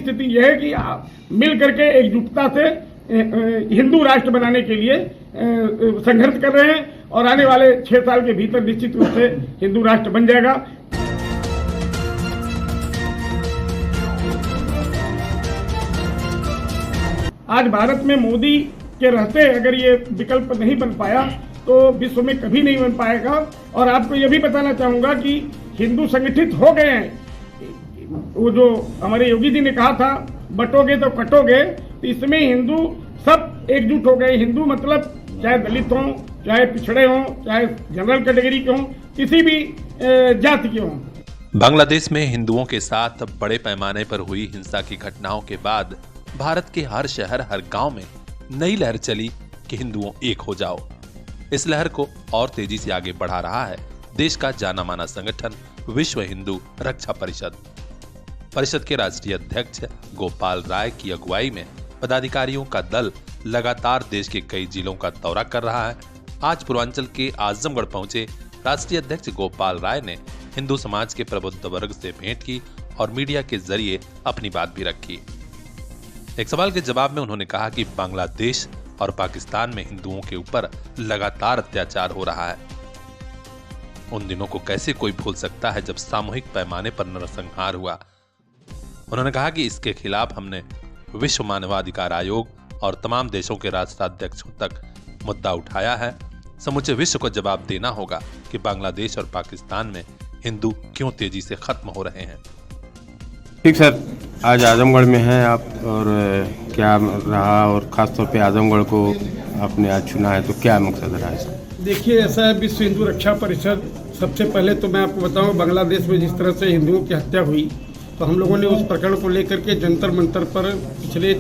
स्थिति यह है कि आप मिल करके एकजुटता से हिंदू राष्ट्र बनाने के लिए संघर्ष कर रहे हैं और आने वाले 6 साल के भीतर निश्चित रूप से हिंदू राष्ट्र बन जाएगा। आज भारत में मोदी के रहते अगर ये विकल्प नहीं बन पाया तो विश्व में कभी नहीं बन पाएगा। और आपको ये भी बताना चाहूंगा कि हिंदू संगठित हो गए हैं। वो जो हमारे योगी जी ने कहा था बटोगे तो कटोगे, तो इसमें हिंदू सब एकजुट हो गए। हिंदू मतलब चाहे दलित हों, चाहे पिछड़े हों, चाहे जनरल कैटेगरी के हों, किसी भी जाति के हों। बांग्लादेश में हिंदुओं के साथ बड़े पैमाने पर हुई हिंसा की घटनाओं के बाद भारत के हर शहर हर गांव में नई लहर चली कि हिंदुओं एक हो जाओ। इस लहर को और तेजी से आगे बढ़ा रहा है देश का जाना माना संगठन विश्व हिंदू रक्षा परिषद के राष्ट्रीय अध्यक्ष गोपाल राय की अगुवाई में पदाधिकारियों का दल लगातार देश के कई जिलों का दौरा कर रहा है। आज पूर्वांचल के आजमगढ़ पहुंचे राष्ट्रीय अध्यक्ष गोपाल राय ने हिंदू समाज के प्रबुद्ध वर्ग से भेंट की और मीडिया के जरिए अपनी बात भी रखी। एक सवाल के जवाब में उन्होंने कहा कि बांग्लादेश और पाकिस्तान में हिंदुओं के ऊपर लगातार अत्याचार हो रहा है। उन दिनों को कैसे कोई भूल सकता है जब सामूहिक पैमाने पर नरसंहार हुआ। उन्होंने कहा कि इसके खिलाफ हमने विश्व मानवाधिकार आयोग और तमाम देशों के राष्ट्राध्यक्षों तक मुद्दा उठाया है। समूचे विश्व को जवाब देना होगा कि बांग्लादेश और पाकिस्तान में हिंदू क्यों तेजी से खत्म हो रहे हैं। ठीक सर, आज आजमगढ़ में हैं आप और क्या रहा, और खासतौर पे आजमगढ़ को आपने आज चुना है तो क्या मकसद रहा है सर? देखिए, ऐसा है, विश्व हिंदू रक्षा परिषद, सबसे पहले तो मैं आपको बताऊं बांग्लादेश में जिस तरह से हिंदुओं की हत्या हुई तो हम लोगों ने उस प्रकरण को लेकर के जंतर मंतर पर पिछले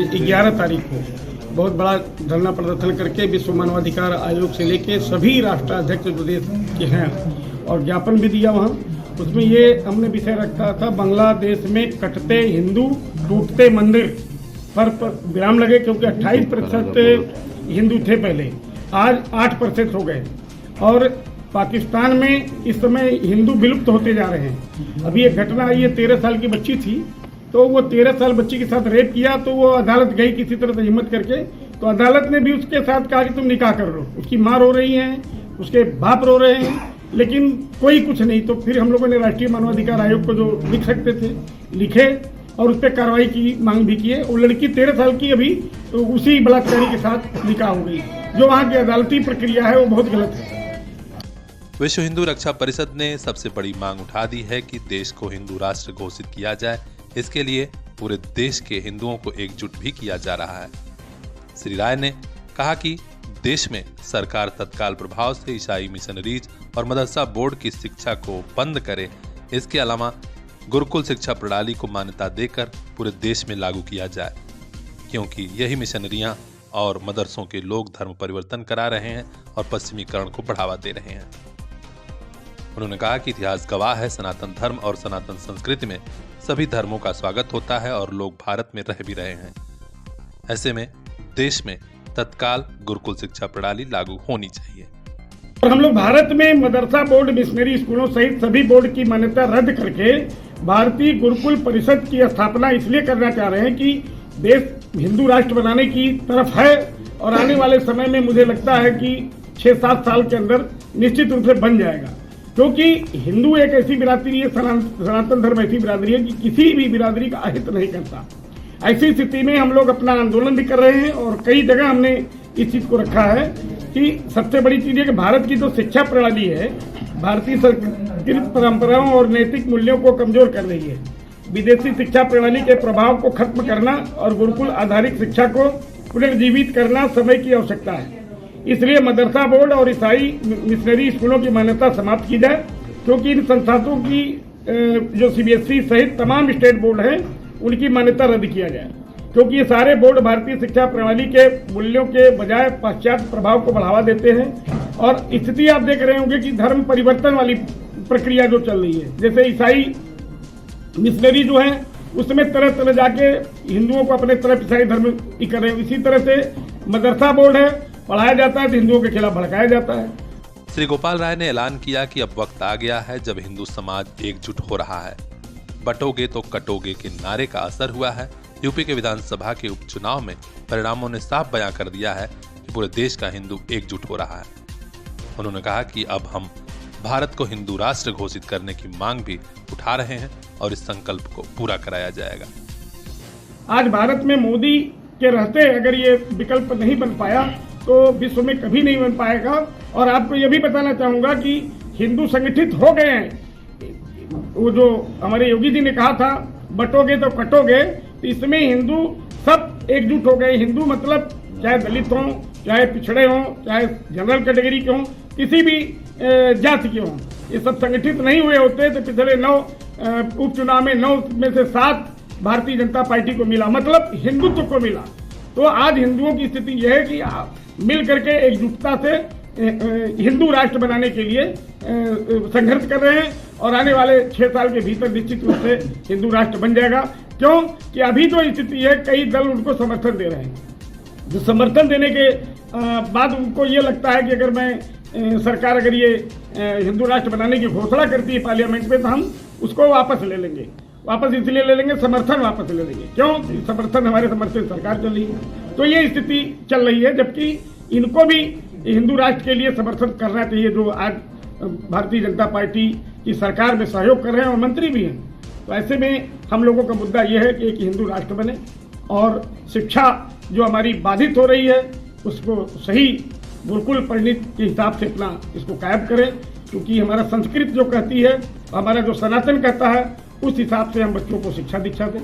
11 तारीख को बहुत बड़ा धरना प्रदर्शन करके विश्व मानवाधिकार आयोग से लेके सभी राष्ट्राध्यक्ष जो देश के हैं और ज्ञापन भी दिया वहाँ। उसमें ये हमने विषय रखा था बांग्लादेश में कटते हिंदू टूटते मंदिर पर विराम लगे, क्योंकि 28% हिंदू थे पहले, आज 8% हो गए। और पाकिस्तान में इस समय हिंदू विलुप्त होते जा रहे हैं। अभी एक घटना आई है, 13 साल की बच्ची थी, तो वो 13 साल बच्ची के साथ रेप किया तो वो अदालत गई किसी तरह से हिम्मत करके, तो अदालत ने भी उसके साथ कहा कि तुम निकाह कर लो। उसकी माँ रो रही है, उसके बाप रो रहे हैं, लेकिन कोई कुछ नहीं। तो फिर हम लोगों ने राष्ट्रीय मानवाधिकार आयोग को जो लिख सकते थे लिखे और उस पर कार्रवाई की मांग भी की है। वो लड़की 13 साल की अभी तो उसी बलात्कारी के साथ निकाह हो गई। जो वहाँ की अदालती प्रक्रिया है वो बहुत गलत है। विश्व हिंदू रक्षा परिषद ने सबसे बड़ी मांग उठा दी है कि देश को हिंदू राष्ट्र घोषित किया जाए। इसके लिए पूरे देश के हिंदुओं को एकजुट भी किया जा रहा है। श्री राय ने कहा कि देश में सरकार तत्काल प्रभाव से ईसाई मिशनरीज और मदरसा बोर्ड की शिक्षा को बंद करे। इसके अलावा गुरुकुल शिक्षा प्रणाली को मान्यता देकर पूरे देश में लागू किया जाए, क्योंकि यही मिशनरियां और मदरसों के लोग धर्म परिवर्तन करा रहे हैं और पश्चिमीकरण को बढ़ावा दे रहे हैं। उन्होंने कहा कि इतिहास गवाह है, सनातन धर्म और सनातन संस्कृति में सभी धर्मों का स्वागत होता है और लोग भारत में रह भी रहे हैं। ऐसे में देश में तत्काल गुरुकुल शिक्षा प्रणाली लागू होनी चाहिए। और हम लोग भारत में मदरसा बोर्ड, मिशनरी स्कूलों सहित सभी बोर्ड की मान्यता रद्द करके भारतीय गुरुकुल परिषद की स्थापना इसलिए करना चाह रहे हैं कि देश हिंदू राष्ट्र बनाने की तरफ है और आने वाले समय में मुझे लगता है कि 6-7 साल के अंदर निश्चित रूप से बन जाएगा। क्योंकि हिंदू एक ऐसी बिरादरी है, सनातन धर्म ऐसी बिरादरी है कि किसी भी बिरादरी का अहित नहीं करता। ऐसी स्थिति में हम लोग अपना आंदोलन भी कर रहे हैं और कई जगह हमने इस चीज को रखा है कि सबसे बड़ी चीज है कि भारत की जो शिक्षा प्रणाली है भारतीय संस्कृत परंपराओं और नैतिक मूल्यों को कमजोर कर रही है। विदेशी शिक्षा प्रणाली के प्रभाव को खत्म करना और गुरुकुल आधारित शिक्षा को पुनर्जीवित करना समय की आवश्यकता है। इसलिए मदरसा बोर्ड और ईसाई मिशनरी स्कूलों की मान्यता समाप्त की जाए, क्योंकि इन संस्थानों की जो CBSE सहित तमाम स्टेट बोर्ड हैं उनकी मान्यता रद्द किया जाए, क्योंकि ये सारे बोर्ड भारतीय शिक्षा प्रणाली के मूल्यों के बजाय पाश्चात्य प्रभाव को बढ़ावा देते हैं। और स्थिति आप देख रहे होंगे कि धर्म परिवर्तन वाली प्रक्रिया जो चल रही है, जैसे ईसाई मिशनरी जो है उसमें तरह तरह जाके हिंदुओं को अपने तरफ ईसाई धर्म की कर रहे हैं। इसी तरह से मदरसा बोर्ड है, पढ़ाया जाता है तो हिंदुओं के खिलाफ भड़काया जाता है। श्री गोपाल राय ने ऐलान किया कि अब वक्त आ गया है जब हिंदू समाज एकजुट हो रहा है। बटोगे तो कटोगे के नारे का असर हुआ है। यूपी के विधानसभा के उपचुनाव में परिणामों ने साफ बयां कर दिया है कि पूरे देश का हिंदू एकजुट हो रहा है। उन्होंने कहा कि अब हम भारत को हिंदू राष्ट्र घोषित करने की मांग भी उठा रहे हैं और इस संकल्प को पूरा कराया जाएगा। आज भारत में मोदी के रहते अगर ये विकल्प नहीं बन पाया तो विश्व में कभी नहीं बन पाएगा। और आपको ये भी बताना चाहूंगा कि हिंदू संगठित हो गए हैं। वो जो हमारे योगी जी ने कहा था बटोगे तो कटोगे, तो इसमें हिंदू सब एकजुट हो गए। हिंदू मतलब चाहे दलित हों, चाहे पिछड़े हों, चाहे जनरल कैटेगरी के हों, किसी भी जाति के हों, ये सब संगठित नहीं हुए होते तो पिछले 9 उपचुनाव में 9 में से 7 भारतीय जनता पार्टी को मिला, मतलब हिंदुत्व को मिला। तो आज हिंदुओं की स्थिति यह है कि मिल करके एकजुटता से हिंदू राष्ट्र बनाने के लिए संघर्ष कर रहे हैं और आने वाले 6 साल के भीतर निश्चित रूप से हिंदू राष्ट्र बन जाएगा। क्यों कि अभी जो स्थिति है कई दल उनको समर्थन दे रहे हैं। जो समर्थन देने के बाद उनको ये लगता है कि अगर मैं सरकार अगर ये हिंदू राष्ट्र बनाने की घोषणा करती है पार्लियामेंट में तो हम उसको वापस ले लेंगे। वापस इसलिए ले लेंगे, समर्थन वापस ले लेंगे। क्यों? समर्थन हमारे समर्थन सरकार चल रही है। तो ये स्थिति चल रही है, जबकि इनको भी हिंदू राष्ट्र के लिए समर्थन करना चाहिए जो आज भारतीय जनता पार्टी की सरकार में सहयोग कर रहे हैं और मंत्री भी हैं। तो ऐसे में हम लोगों का मुद्दा यह है कि एक हिंदू राष्ट्र बने और शिक्षा जो हमारी बाधित हो रही है उसको सही गुरुकुल परिणित के हिसाब से अपना इसको कायम करें, क्योंकि हमारा संस्कृत जो कहती है, हमारा जो सनातन कहता है, उस हिसाब से हम बच्चों को शिक्षा दीक्षा दें।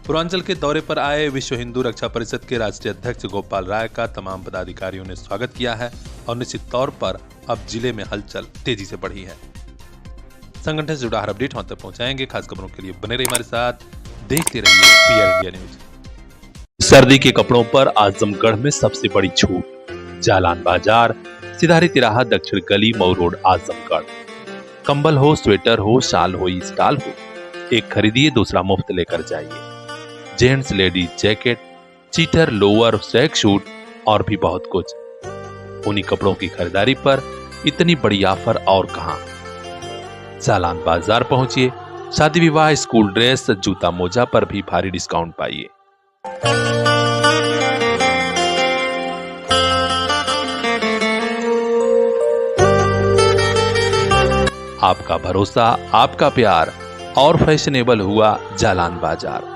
पूर्वांचल के दौरे पर आए विश्व हिंदू रक्षा परिषद के राष्ट्रीय अध्यक्ष गोपाल राय का तमाम पदाधिकारियों ने स्वागत किया है और निश्चित तौर पर अब जिले में हलचल तेजी से बढ़ी है। संगठन से जुड़ा हर अपडेट हम तक पहुंचाएंगे। खास खबरों के लिए बने रहिए हमारे साथ, देखते रहिए पीआर इंडिया न्यूज। सर्दी के कपड़ों पर आजमगढ़ में सबसे बड़ी छूट। जालान बाजार, सिधारी तिराहा, दक्षिण गली, मऊ रोड, आजमगढ़। कंबल हो, स्वेटर हो, शाल हो, स्टाल हो, एक खरीदिए दूसरा मुफ्त लेकर जाइए। जेंट्स लेडीज जैकेट, चीटर, लोअर, स्वेग शूट और भी बहुत कुछ। उन्हीं कपड़ों की खरीदारी पर इतनी बड़ी ऑफर और कहां। जालान बाजार पहुंचिए, शादी विवाह, स्कूल ड्रेस, जूता मोजा पर भी भारी डिस्काउंट पाइए। आपका भरोसा, आपका प्यार और फैशनेबल हुआ जालान बाजार।